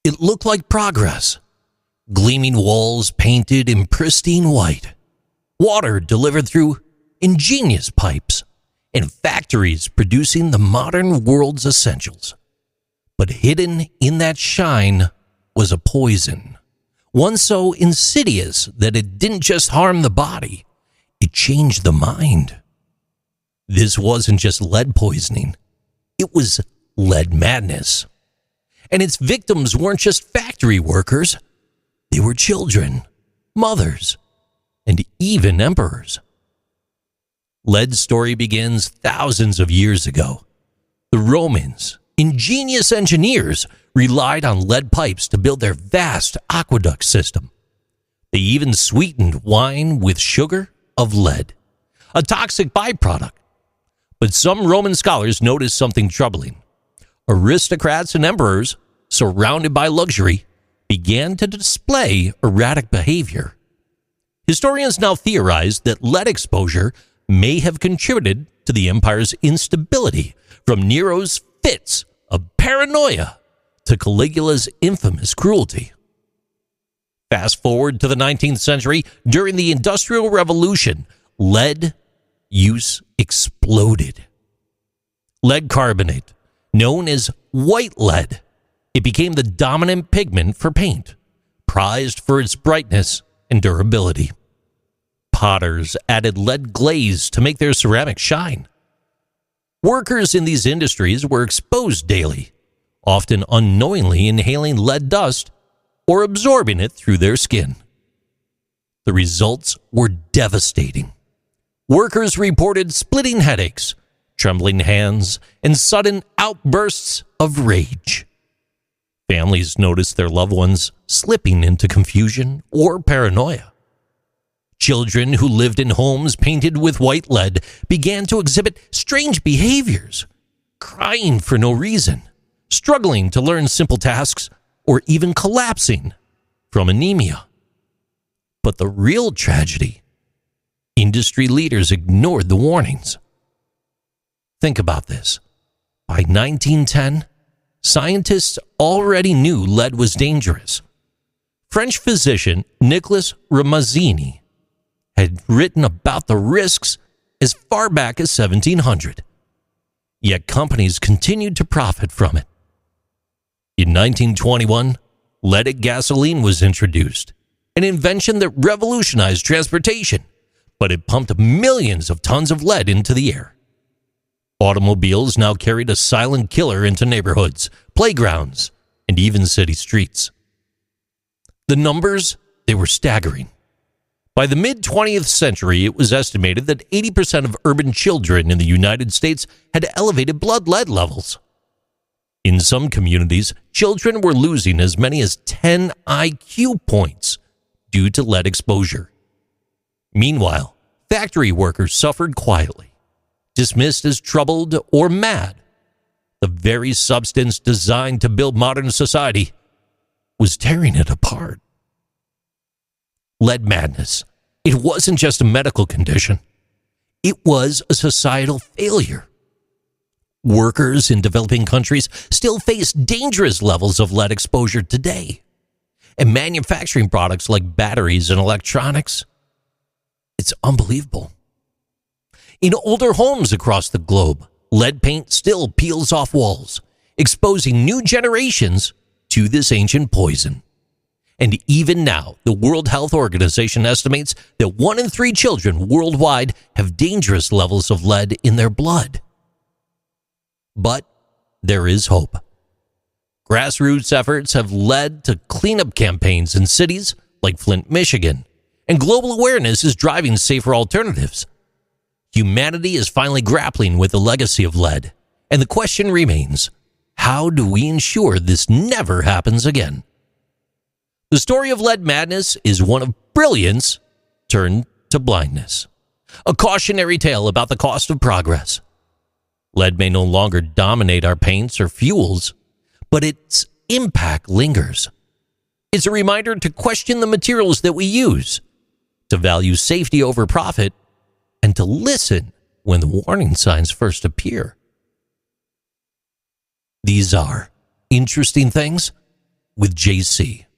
It looked like progress. Gleaming walls painted in pristine white, water delivered through ingenious pipes, and factories producing the modern world's essentials. But hidden in that shine was a poison, one so insidious that it didn't just harm the body, it changed the mind. This wasn't just lead poisoning, it was lead madness. And its victims weren't just factory workers, they were children, mothers, and even emperors. Lead's story begins thousands of years ago. The Romans, ingenious engineers, relied on lead pipes to build their vast aqueduct system. They even sweetened wine with sugar of lead, a toxic byproduct. But some Roman scholars noticed something troubling. Aristocrats and emperors, surrounded by luxury, began to display erratic behavior. Historians now theorize that lead exposure may have contributed to the empire's instability, from Nero's fits of paranoia to Caligula's infamous cruelty. Fast forward to the 19th century, during the Industrial Revolution, lead use exploded. Lead carbonate, known as white lead, it became the dominant pigment for paint, prized for its brightness and durability. Potters added lead glaze to make their ceramics shine. Workers in these industries were exposed daily, often unknowingly inhaling lead dust or absorbing it through their skin. The results were devastating. Workers reported splitting headaches, trembling hands, and sudden outbursts of rage. Families noticed their loved ones slipping into confusion or paranoia. Children who lived in homes painted with white lead began to exhibit strange behaviors, crying for no reason, struggling to learn simple tasks, or even collapsing from anemia. But the real tragedy, industry leaders ignored the warnings. Think about this. By 1910, scientists already knew lead was dangerous. French physician Nicolas Ramazzini had written about the risks as far back as 1700. Yet companies continued to profit from it. In 1921, leaded gasoline was introduced, an invention that revolutionized transportation, but it pumped millions of tons of lead into the air. Automobiles now carried a silent killer into neighborhoods, playgrounds, and even city streets. The numbers, they were staggering. By the mid-20th century, it was estimated that 80% of urban children in the United States had elevated blood lead levels. In some communities, children were losing as many as 10 IQ points due to lead exposure. Meanwhile, factory workers suffered quietly, dismissed as troubled or mad. The very substance designed to build modern society was tearing it apart. Lead madness. It wasn't just a medical condition. It was a societal failure. Workers in developing countries still face dangerous levels of lead exposure today. And manufacturing products like batteries and electronics, it's unbelievable. In older homes across the globe, lead paint still peels off walls, exposing new generations to this ancient poison. And even now, the World Health Organization estimates that 1 in 3 children worldwide have dangerous levels of lead in their blood. But there is hope. Grassroots efforts have led to cleanup campaigns in cities like Flint, Michigan, and global awareness is driving safer alternatives. Humanity is finally grappling with the legacy of lead, and the question remains, how do we ensure this never happens again? The story of lead madness is one of brilliance turned to blindness, a cautionary tale about the cost of progress. Lead may no longer dominate our paints or fuels, but its impact lingers. It's a reminder to question the materials that we use, to value safety over profit, and to listen when the warning signs first appear. These are interesting things with JC.